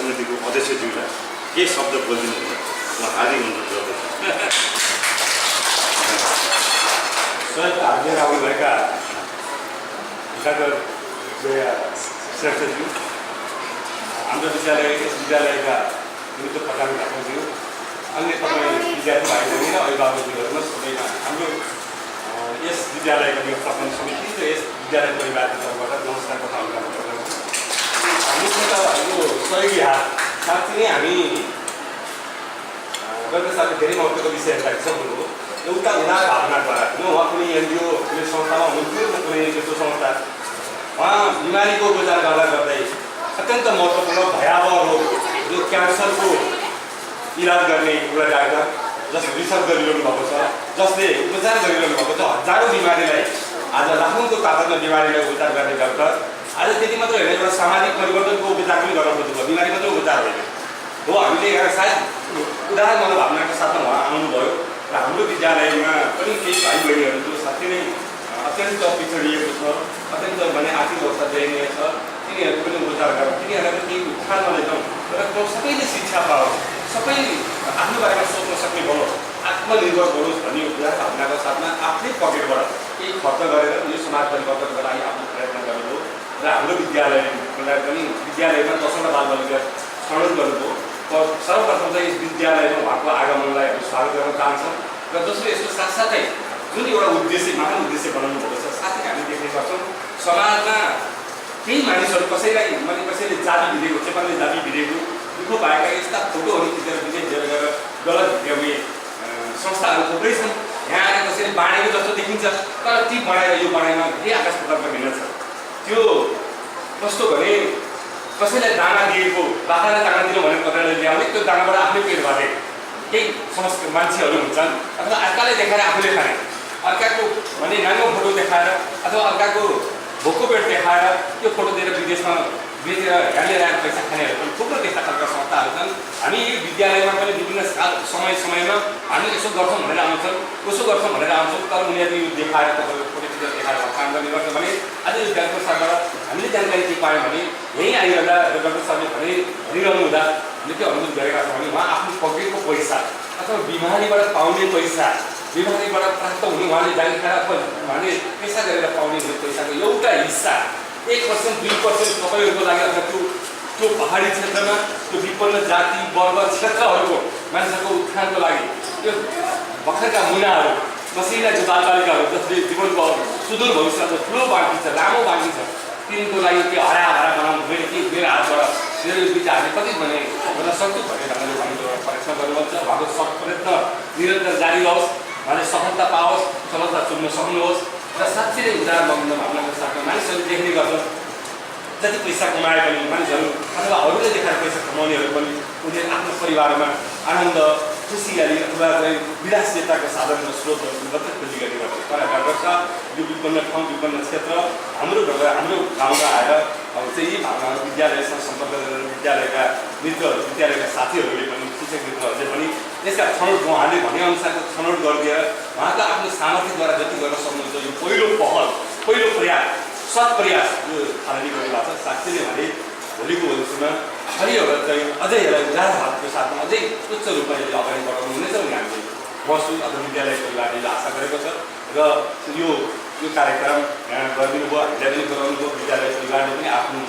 समितिको अध्यक्षज्यूलाई केही शब्द बोलिदिनु हुँदा म हार्दिक अनुरोध गर्दछु। सर हाजिर आउनुभएका डाक्टर श्रेष्ठज्यू, हाम्रो विद्यालय यस विद्यालयका मुख्य प्रधान डाक्टरज्यू, अन्य तपाईँ विद्यार्थी भाइ बहिनी र अभिभावकज्यूहरूमा सबैमा हाम्रो यस विद्यालयको व्यवस्थापन समिति र यस विद्यालय परिवारको तर्फबाट नमस्कार पठाउन चाहन्छु। मुख्यतः यो सहयोगी हात साँच्चै नै हामी डाक्टर साहबले धेरै महत्त्वको विषयहरूलाई सक्नुभयो। एउटा उदार भावनाद्वारा उहाँ कुनै एनजिओ कुनै संस्थामा हुनुहुन्थ्यो र कुनै त्यस्तो संस्था उहाँ बिमारीको उपचार गर्दा गर्दै अत्यन्त महत्त्वपूर्ण भयावह रोग जो क्यान्सरको इलाज गर्ने एउटा डाक्टर जसले रिसर्च गरिरहनु भएको छ, जसले उपचार गरिरहनु भएको छ हजारौँ बिमारीलाई, आज लाखौँको ताकतमा बिमारीलाई उपचार गर्ने डाक्टर आज त्यति मात्र होइन, एउटा सामाजिक परिवर्तनको उपचार पनि गर्न खोज्नुभयो, बिमारी मात्रै उपचार होइन हो। हामीले एउटा सायद उदार मनोभावनाको साथमा उहाँ आउनुभयो र हाम्रो विद्यालयमा पनि केही भाइ बहिनीहरू जो साँच्चै नै अत्यन्त पिछडिएको छ, अत्यन्त भने आर्थिक अवस्था दयनीय छ, तिनीहरूको पनि उपचार गर्नु, तिनीहरूलाई पनि केही उत्थानमा लैजाउँ र सबैले शिक्षा पाओस्, सबै आफ्नो बारेमा सोच्न सक्ने बनोस्, आत्मनिर्भर बनोस् भन्ने उदार भावनाको साथमा आफ्नै पकेटबाट केही खर्च गरेर यो समाज परिवर्तनको लागि आफ्नो प्रयत्न गर्नुभयो र हाम्रो विद्यालयलाई पनि विद्यालयमा 10वटा बालबालिका छनौट गर्नुभयो। सर्वप्रथम चाहिँ यस विद्यालयमा उहाँको आगमनलाई हामी स्वागत गर्न चाहन्छौँ र दोस्रो यसको साथसाथै जुन एउटा उद्देश्य महान उद्देश्य बनाउनु भएको छ, साथै हामी देख्ने गर्छौँ समाजमा केही मानिसहरू कसैले जाति भिडेको, चेपाङले जाति भिडेको दुःख पाएका यस्ता फोटोहरू खिचेर विदेश लिएर गएर गलत भित्राउने संस्थाहरू थुप्रै छन्। यहाँ आएर कसैले बाँडेको जस्तो देखिन्छ, तर ती बनाएर यो बनाइमा धेरै आकाश प्रकारको भिन्न छ। त्यो कस्तो भने कसैलाई दाना दिएको, बाख्रालाई दाना दिनु भनेर कतैलाई ल्याउने, त्यो दानाबाट आफ्नै पेट भरे केही मान्छेहरू हुन्छन्, अथवा अर्कालाई देखाएर आफूले खाने, अर्काको भने नाङ्गो फोटो देखाएर अथवा अर्काको भोको पेट देखाएर त्यो फोटो दिएर विदेशमा बेचेर यहाँ लिएर आएर पैसा खानेहरू पनि थुप्रो त्यस्ता खालका संस्थाहरू छन्। हामी यो विद्यालयमा पनि विभिन्न समयमा हामी यसो गर्छौँ भनेर आउँछौँ, उसो गर्छौँ भनेर आउँछौँ, तर उनीहरूले यो देखाएर तपाईँको फोटो खिचेर देखाएर काम गर्ने गर्छ भने आज यो डाक्टर साहबबाट हामीले जानकारी के पायौँ भने यहीँ आइरहँदा डाक्टर साहबले भनिरहनु हुँदा हामीले के अनुरोध गरेका छौँ भने उहाँ आफ्नो पकेटको पैसा अथवा बिमारीबाट पाउने पैसा, बिमारीबाट प्राप्त हुने उहाँले जानकारी अथवा उहाँले पेसा गरेर पाउने पैसाको एउटा हिस्सा 1% 2% तपाईँहरूको लागि अथवा त्यो पहाडी क्षेत्रमा त्यो विपन्न जाति वर्ग क्षेत्रहरूको मानिसहरूको उत्थानको लागि त्यो भर्खरका मुनाहरू मसिना जो बालबालिकाहरू जसले जीवनको सुदूर भविष्यको ठुलो बाँकी छ, लामो बाँकी छ, तिनको लागि त्यो हरा बनाउनु मैले के मेरो हातबाट मेरो विचारले कति भने गर्न सक्छु भन्ने ढङ्गले भन्ने प्रयत्न गर्नुहुन्छ। उहाँको सब प्रयत्न निरन्तर जारी होस्, उहाँले सफलता पाओस्, सफलता चुन्न सक्नुहोस् र साँच्चै नै उदार मग्न भावनाको साथमा मानिसहरूले देख्ने गर्छन् जति पैसा कमाए पनि मानिसहरू अथवा अरूले देखाएर पैसा कमाउनेहरू पनि उनीहरू आफ्नो परिवारमा आनन्द खुसियाली अथवा चाहिँ विलासिताको साधन र स्रोतहरू मात्रै खोजी गर्ने गर्छ। तर डाक्टर साहब यो विपन्न ठाउँ विपन्न क्षेत्र हाम्रो गाउँमा आएर अब चाहिँ यी भावनाहरू विद्यालयसँग सम्पर्क गरेर विद्यालयका मित्रहरू, विद्यालयका साथीहरूले पनि, शिक्षक मित्रहरूले पनि यसका छनौट उहाँले भनेअनुसारको छनौट गरिदिएर उहाँको आफ्नो सामर्थ्यद्वारा जति गर्न सक्नुहुन्छ यो पहिलो पहल, पहिलो प्रयास, सत् प्रयास यो थालनी गरिरहेको छ। साँच्चै नै भने भोलिको भविष्यमा अलि एउटा चाहिँ अझै यसलाई उदार भावको साथमा अझै उच्च रूपमा यसले अगाडि बढाउनु हुनेछ भने हामीले महसुस अथवा विद्यालय परिवारले आशा गरेको छ र यो कार्यक्रम यहाँ गरिदिनु भयो, हामीलाई पनि गराउनु भयो, विद्यालय परिवारले पनि आफ्नो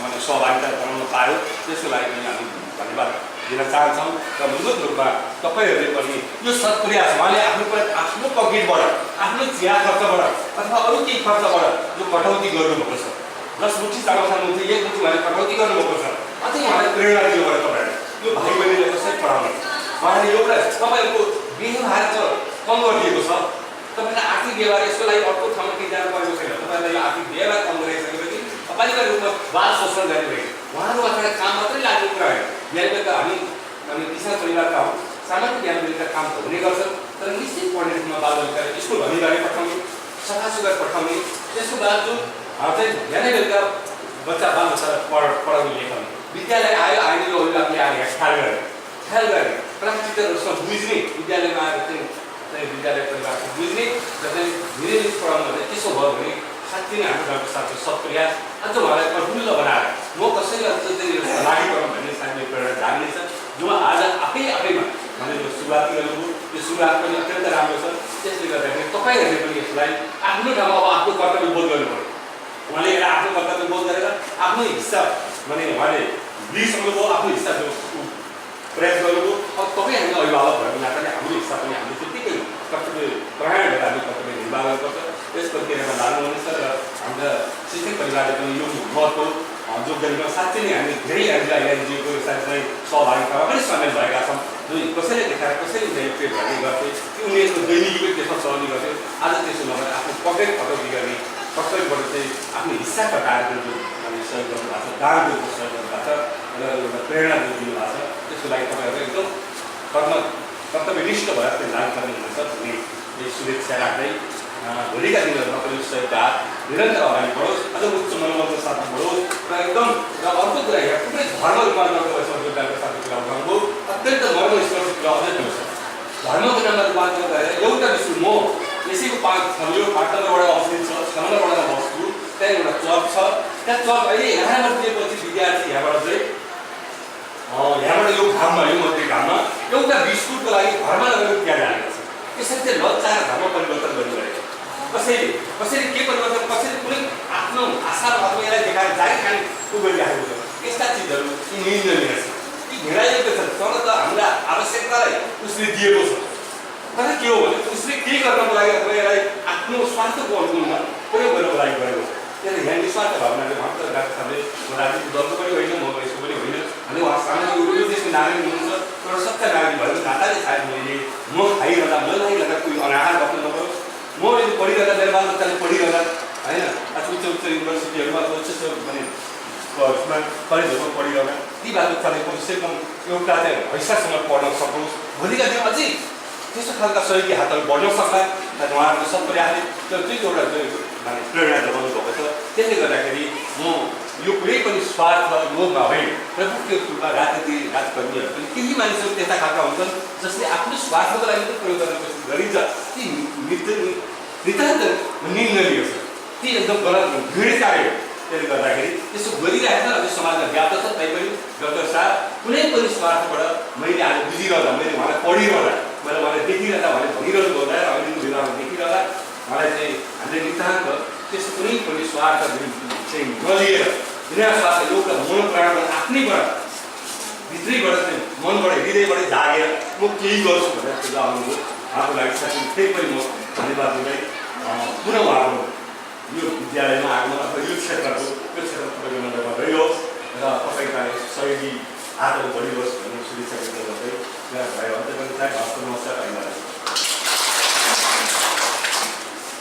माने सहभागिता बनाउन पायो, त्यसको लागि पनि हामी धन्यवाद दिन चाहन्छौँ। र मूलभूत रूपमा तपाईँहरूले पनि यो सत्प्रयास उहाँले आफ्नो पकेटबाट, आफ्नो चिया खर्चबाट अथवा अरू केही खर्चबाट जो कटौती गर्नुभएको छ, 10 मुठी चामल खानुहुन्छ 1 मुठी उहाँले कटौती गर्नुभएको छ, अझै उहाँले प्रेरणा दिनुभयो तपाईँहरूले यो भाइ बहिनीलाई कसरी पढाउने, उहाँले एउटा तपाईँहरूको व्यवहार त कम गरिदिएको छ, तपाईँलाई आर्थिक व्यवहार यसको लागि अर्को ठाउँमा केही जानु परेको छैन, तपाईँलाई यो आर्थिक व्यवहार कम गरिसकेपछि तपाईँका रूपमा बाल शोषण गर्ने भयो, उहाँहरू अथवा काम मात्रै लाग्ने कुरा होइन। यहाँनिर त हामी किसान परिवारका हौँ, सामान्य ज्ञान बेलुका काम हुने गर्छन्, तर निश्चित पढ्ने ठाउँमा बालबालिका स्कुल भनिरहे पठाउने, सफा सुग्घर पठाउने, त्यसको बावजुद चाहिँ बिहानै बेलुका बालबच्चालाई पढाउने लेखाउने, विद्यालय आयो आइने यो अभिभावकले आएर ख्याल गर्ने प्राकृतिकहरूसँग बुझ्ने, विद्यालयमा आएर चाहिँ विद्यालय परिवारको बुझ्ने र चाहिँ निरमित पढाउनु भने त्यसो भयो भने साँच्चै नै हाम्रो गाउँको साथको सत्प्रयास अझ उहाँलाई प्रफुल्ल बनाएर म कसैले अझ चाहिँ लागि गरौँ भन्ने साथीले सुरुवात पनि अत्यन्त राम्रो छ। त्यसले गर्दाखेरि तपाईँहरूले पनि यसलाई आफ्नो ठाउँमा अब आफ्नो कर्तव्य बोध गर्नु पर्यो। उहाँले एउटा आफ्नो कर्तव्य बोध गरेर आफ्नो हिस्सा माने उहाँले लिइसक्नुभयो, आफ्नो हिस्सा जो प्रयास गर्नुभयो। अब तपाईँ हामी अभिभावक भएको नाताले हाम्रो हिस्सा पनि हामीले त्यत्तिकै कर्तव्य प्रयाण गरेर हामीले कर्तव्य निर्वाह गर्नुपर्छ। यस प्रक्रियामा लाग्नुहुनेछ र हाम्रा शिक्षक परिवारले पनि यो महत्त्व जोगदानमा साँच्चै नै हामी धेरै हामीलाई एनजिओको चाहिँ सहभागितामा पनि सामेल भएका छौँ। जो कसैले देखाएर कसैले पेट भर्ने गर्थे, उनीहरूको दैनिकीको त्यसमा चलाउने गर्थ्यो। आज त्यसो नभएर आफ्नो पकेट कटौती गर्ने कसैबाट चाहिँ आफ्नो हिस्सा कटाएर जो सहयोग गर्नुभएको छ, दानको सहयोग गर्नुभएको छ र एउटा प्रेरणा दिनुभएको छ। त्यसको लागि तपाईँहरू एकदम कर्तव्यनिष्ठ भएर चाहिँ लाग्नुपर्ने हुनेछ भन्ने शुभेच्छा राख्दै भोलिका दिनहरूमा पनि सहयोगका हात निरन्तर अगाडि बढोस्, अझ उच्च मनोबलको साथमा बढोस् र एकदम र अर्को कुरा यहाँ कुनै धर्म रूपान्तरणको भएसम्म योगदानको साथमा कुरा उठाउनुभयो। अत्यन्त मर्मस्पर्शी कुरा अझै पनि छ। धर्मको नाममा रूपान्तरण गरेर एउटा विश्व म यसैको 5 यो 8 नम्बरबाट अवस्थित छ, 6 नम्बरबाट बस्छु, त्यहाँ एउटा चर्च छ। त्यहाँ चर्च अहिले यहाँबाट दिएपछि विद्यार्थी यहाँबाट चाहिँ यहाँबाट यो घाममा यो मध्य घाममा एउटा बिस्कुटको लागि घरमा लगेर त्यहाँ जानेको छ। यसरी चाहिँ लज्जा र धर्म परिवर्तन गरिरहेको छ। कसैले के परिवर्तन, कसैले कुनै आफ्नो आशा र यसलाई देखाएर जारी खाने को गरिराखेको छ। यस्ता चिजहरू यी निन्दनीय छ, यी घृणायोग्य छ। तर त हाम्रा आवश्यकतालाई उसले दिएको छ। तर के हो भने उसले के गर्नको लागि अथवा यसलाई आफ्नो स्वार्थको अनुकूलमा प्रयोग गर्नको लागि गरेको छ। त्यसले यहाँ निस्वार्थ भावनाले उहाँको डाक्टर साहबले म राजनीतिक दलको पनि होइन, म यसको पनि होइन, अनि उहाँ सामान्य यो देशको नागरिक हुनुहुन्छ। एउटा सच्चा नागरिक भएको नाताले सायद मैले म खाइरहँदा नलागिरहँदा कोही अनाहार बस्नु नपरोस्। म यो पढिरहँदा मेरो बाल बच्चाले पढिरहँदा होइन, उच्च युनिभर्सिटीहरूमा उच्च माने कलेजहरूमा पढिरहँदा ती बाल बच्चाले कसै कम एउटा चाहिँ हैसासम्म पढ्न सकोस्। भोलिका दिन अझै त्यस्तो खालका सहयोगी हातहरू बढ्न सक्ला। उहाँहरूको सब प्रयासले त्यो एउटा माने प्रेरणा जगाउनु भएको छ। त्यसले गर्दाखेरि म यो कुनै पनि स्वार्थ लोभमा होइन र मुख्य रूपमा राजकर्मीहरू पनि केही मानिसहरू त्यस्ता खालका हुन्छन् जसले आफ्नो स्वार्थको लागि पनि प्रयोग गर्ने कोसिस गरिन्छ। ती नितान्त निन्दनीय छ, ती एकदम गलत घृणितकारी हो। त्यसले गर्दाखेरि त्यसो गरिरहेको अझै समाजमा व्याप्त छ। तैपनि डाक्टर साहब कुनै पनि स्वार्थबाट मैले आज बुझिरहँदा, मैले उहाँलाई पढिरहँदा, मैले उहाँलाई देखिरहँदा, उहाँले भनिरहनु हुँदा र अहिलेको बेलामा देखिरहँदा मलाई चाहिँ हामीले नितान्त त्यस्तो कुनै पनि स्वार्थ चाहिँ नलिएर बिना स्वार्थ एउटा मनोप्राणबाट आफ्नैबाट भित्रैबाट चाहिँ मनबाट हृदयबाट जागेर म केही गर्छु भनेर सुझाव आउनुभयो। उहाँको लागि साथै फेरि पनि म धन्यवाद दिँदै पुनः उहाँको यो विद्यालयमा आगमन अथवा यो क्षेत्रको तपाईँको रहियोस् र तपाईँका सहयोगी हातहरू बढियोस् भन्ने शुभेच्छा व्यक्त गर्दै भयो। अझै पनि चाहिँ हस्त नमस्कार धन्यवाद।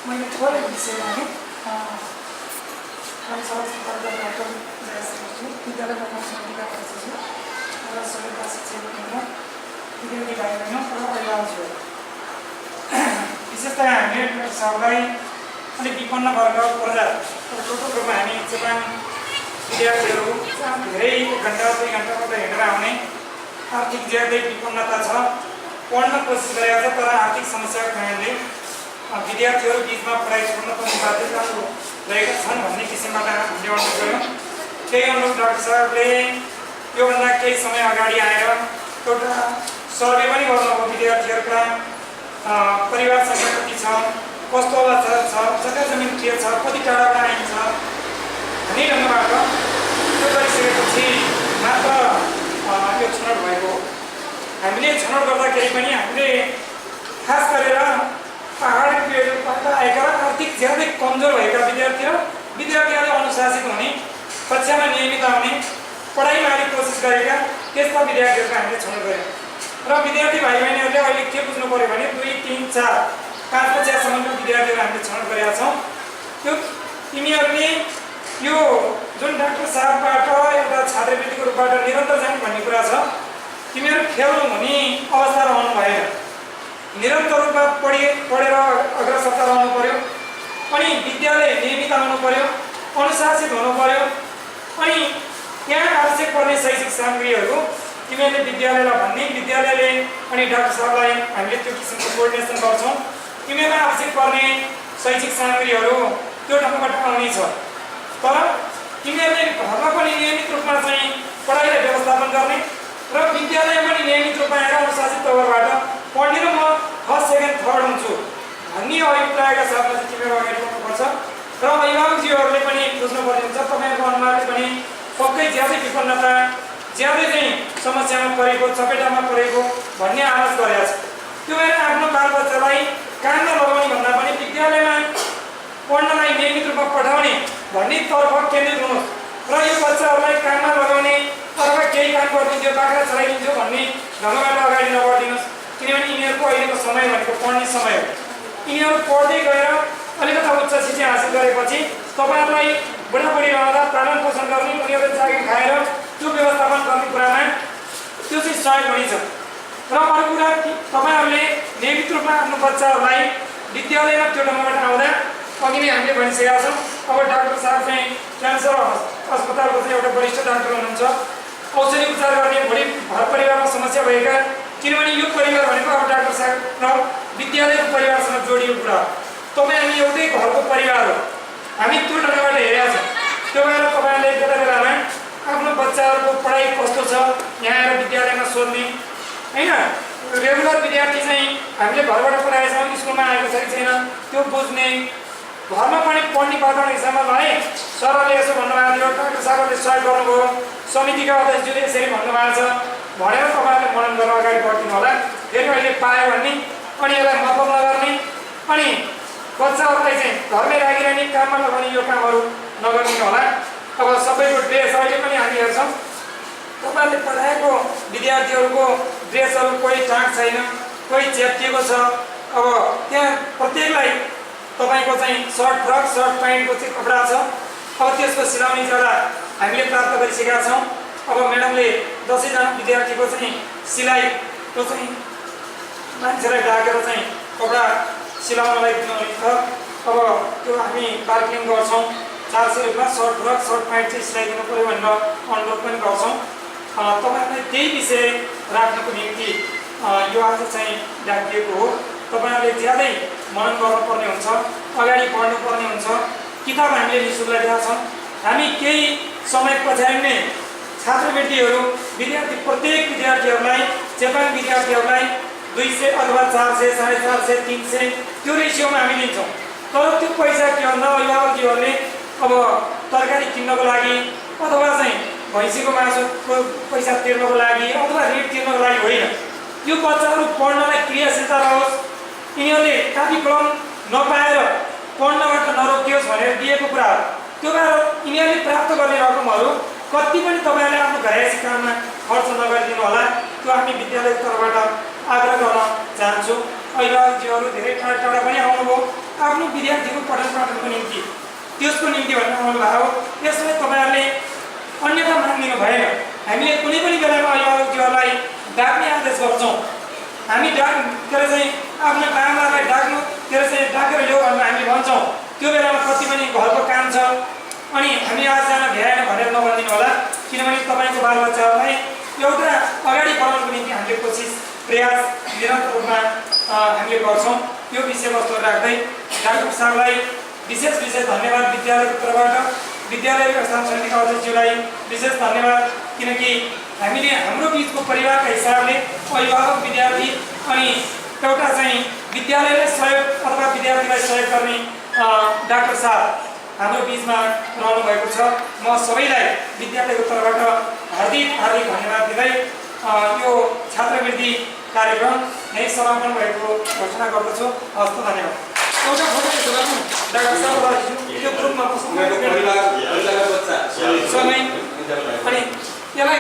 मैले थोरै विषयमा है विद्यालयमा संस्कृतिका परिचय र सबैका शिक्षक विद्यार्थी भाइ बहिनी र अभिभावकहरू, विशेषतः हामीले सबलाई अलिक विपन्न वर्ग प्रजा टोटल रूपमा हामी चेपाङ विद्यार्थीहरू धेरै 1 घन्टा 2 घन्टा मात्र हिँडेर आउने, आर्थिक ज्यादै विपन्नता छ, पढ्न कोसिस गरेका छ तर आर्थिक समस्याको कारणले विद्यार्थीहरू बिचमा पढाइ छोड्न पर्ने बाध्यताहरू रहेका छन् भन्ने किसिमबाट हामीले अनुरोध गऱ्यौँ। त्यही अनुरूप डाक्टर साहबले योभन्दा केही समय अगाडि आएर एउटा सर्वे पनि गर्नुभयो। विद्यार्थीहरूका परिवार संख्या कति छ, कस्तो अवस्था छ, जग्गा जमिन के छ, कति टाढाबाट आइन्छ भनिरहनुबाट त्यो गरिसकेपछि मात्र यो छनौट भएको। हामीले छनौट गर्दाखेरि पनि हामीले खास गरेर पहाडी पेयरबाट आएका र आर्थिक ज्यादै कमजोर भएका विद्यार्थीहरूले अनुशासित हुने, कक्षामा नियमित आउने, पढाइमा अलिक कोसिस गरेका त्यस्ता विद्यार्थीहरूको हामीले छनौट गऱ्यौँ। र विद्यार्थी भाइ बहिनीहरूले अहिले के बुझ्नु पऱ्यो भने 2, 3, 4, 5 कक्षासम्मका विद्यार्थीहरू हामीले छनौट गरेका छौँ। त्यो तिमीहरूले यो जुन डाक्टर साहबबाट एउटा छात्रवृत्तिको रूपबाट निरन्तर जाने भन्ने कुरा छ, तिमीहरू खेल्नु हुने अवस्था रहनु भएन। निरन्तर रूपमा पढेर अग्रसर रहनु पर्यो, अनि विद्यालय नियमित आउनु पर्यो, अनुशासित हुनु पर्यो, अनि त्यहाँ आवश्यक पर्ने शैक्षिक सामग्रीहरू तिमीहरूले विद्यालयलाई भन्ने, विद्यालयले अनि डाक्टर साहबलाई हामीले त्यो किसिमको कोअर्डिनेसन गर्छौँ। तिमीहरूलाई आवश्यक पर्ने शैक्षिक सामग्रीहरू त्यो ठाउँबाट आउने छ, तर तिमीहरूले घरमा पनि नियमित रूपमा चाहिँ पढाइलाई व्यवस्थापन गर्ने र विद्यालयमा पनि नियमित रूपमा आएर अनुशासित तवरबाट पढ्ने र म भन्ने अभिप्रायका साथमा चाहिँ तिमीहरू अगाडि बढ्नुपर्छ र अभिभावकज्यूहरूले पनि बुझ्नुपर्ने हुन्छ। तपाईँहरूको अनुहारले पनि पक्कै ज्यादै विपन्नता ज्यादै चाहिँ समस्यामा परेको चपेटामा परेको भन्ने आवाज गरेको छ। त्यो भएर आफ्नो बालबच्चालाई काममा लगाउने भन्दा पनि विद्यालयमा पढ्नलाई नियमित रूपमा पठाउने भन्ने तर्फ केन्द्रित हुनुहोस् र यो बच्चाहरूलाई काममा लगाउने अथवा केही काम गरिदिन्थ्यो बाख्रा चलाइदिन्थ्यो भन्ने ढङ्गबाट अगाडि नबढिदिनुहोस्। किनभने यिनीहरूको अहिलेको समय भनेको पढ्ने समय हो। यिनीहरू पढ्दै गएर अलिकता उच्च शिक्षा हासिल गरेपछि तपाईँहरूलाई बुढाबुढी रहँदा पालन पोषण गर्ने उनीहरूले जागिर खाएर त्यो व्यवस्थापन गर्ने कुरामा त्यो चाहिँ सहयोग हुनेछ। र अर्को कुरा तपाईँहरूले नियमित रूपमा आफ्नो बच्चाहरूलाई विद्यालयमा त्यो ढङ्गबाट आउँदा अघि नै हामीले भनिसकेका छौँ। अब डाक्टर साहब चाहिँ क्यान्सर अस्पतालको चाहिँ एउटा वरिष्ठ डाक्टर हुनुहुन्छ। औषधि उपचार गर्ने भोलि घर परिवारमा समस्या भएका, किनभने यो परिवार भनेको अब डाक्टर साहब र विद्यालयको परिवारसँग जोडिएको कुरा हो। तपाईँ हामी एउटै घरको परिवार हो। हामी त्यो ढङ्गबाट हेरेका छौँ। त्यो भएर तपाईँहरूले बेला बेलामा आफ्नो बच्चाहरूको पढाइ कस्तो छ यहाँ आएर विद्यालयमा सोध्ने होइन। रेगुलर विद्यार्थी चाहिँ हामीले घरबाट पढाएका छौँ, स्कुलमा आएको छ कि छैन त्यो बुझ्ने, घरमा पनि पढ्ने वातावरण हिसाबमा ल है सरले यसो भन्नुभएको थियो, डाक्टर साहबले सहयोग गर्नुभयो, समितिका अध्यक्षज्यूले यसरी भन्नुभएको छ भनेर तपाईँहरूले मनन गरेर अगाडि बढ्दिनु होला। फेरि अहिले पायो भन्ने अनि यसलाई मतलब नगर्ने अनि बच्चाहरूलाई चाहिँ घरमै राखिरहने काममा लगाउने यो कामहरू नगरिदिनु होला। अब सबैको ड्रेस अहिले पनि हामी हेर्छौँ तपाईँहरूले पढाएको विद्यार्थीहरूको ड्रेसहरू कोही टाँक छैन, कोही च्यातिएको छ। अब त्यहाँ प्रत्येकलाई तपाईँको चाहिँ सर्ट फ्रक सर्ट प्यान्टको चाहिँ कपडा छ। अब त्यसको सिलाउने जग्गा हामीले प्राप्त गरिसकेका छौँ। अब म्याडमले 10जना विद्यार्थीको चाहिँ सिलाइको चाहिँ मान्छेलाई डाकेर चाहिँ कपडा सिलाउनलाई दिनुहुने छ। अब त्यो हामी बार्गेनिङ गर्छौँ। 400 रुपियाँ सर्ट फ्रक सर्ट प्यान्ट चाहिँ सिलाइदिनु पऱ्यो भनेर अनुरोध पनि गर्छौँ। तपाईँहरूलाई त्यही विषय राख्नको निम्ति यो आज चाहिँ डाकिएको हो। तपाईँहरूले ज्यादै मनन गर्नुपर्ने हुन्छ, अगाडि बढ्नुपर्ने हुन्छ। किताब हामीले निःशुल्क दिएका छौँ। हामी केही समय पछाडि नै छात्रवृत्तिहरू प्रत्येक विद्यार्थीहरूलाई चेपाङ विद्यार्थीहरूलाई 200 अथवा 400 450 300 त्यो रेसियोमा हामी दिन्छौँ। तर त्यो पैसा के भन्दा अभिभावकजीहरूले अब तरकारी किन्नको लागि अथवा चाहिँ भैँसीको मासुको पैसा तिर्नको लागि अथवा ऋण तिर्नको लागि होइन। यो बच्चाहरू पढ्नलाई क्रियाशीलता रहोस्, यिनीहरूले कापी कलम नपाएर पढ्नबाट नरोकियोस् भनेर दिएको कुरा हो। त्यो भएर यिनीहरूले प्राप्त गर्ने रकमहरू कति पनि तपाईँहरूले आफ्नो घरैसी काममा खर्च नगरिदिनु होला। त्यो हामी विद्यालयको तर्फबाट आग्रह गर्न चाहन्छु। अभिभावकजीहरू धेरै टाढा टाढा पनि आउनुभयो आफ्नो विद्यार्थीको पठन पाठनको निम्ति, त्यसको निम्ति भनेर आउनुभएको हो। यसलाई तपाईँहरूले अन्यथा मानिदिनु भएन। हामीले कुनै पनि बेलामा अभिभावकजीहरूलाई डाक्ने आदेश गर्छौँ। हामी के अरे चाहिँ आफ्नो आमालाई डाक्नु के अरे चाहिँ डाकेर ल्याऊ भनेर हामी भन्छौँ। त्यो बेलामा कति पनि घरको काम छ अनि हामी आज जान भ्याएन भनेर नभनिदिनु होला। किनभने तपाईँको बालबच्चाहरूलाई एउटा अगाडि बढाउनको निम्ति हामीले कोसिस प्रयास निरन्तर रूपमा हामीले गर्छौँ। यो विषयवस्तु राख्दै डाक्टर साहबलाई विशेष धन्यवाद। विद्यालयको तर्फबाट विद्यालय व्यवस्थापन समितिका अध्यक्षज्यूलाई विशेष धन्यवाद। किनकि हामीले हाम्रो बिचको परिवारका हिसाबले अभिभावक विद्यार्थी अनि एउटा चाहिँ विद्यालयलाई सहयोग अथवा विद्यार्थीलाई सहयोग गर्ने डाक्टर साहब हाम्रो बिचमा रहनु भएको छ। म सबैलाई विद्यालयको तर्फबाट हार्दिक धन्यवाद दिँदै यो छात्रवृत्ति कार्यक्रम यही समापन भएको घोषणा गर्दछु। हस्त धन्यवाद। एउटा फोटो डाक्टर साहब यो ग्रुपमा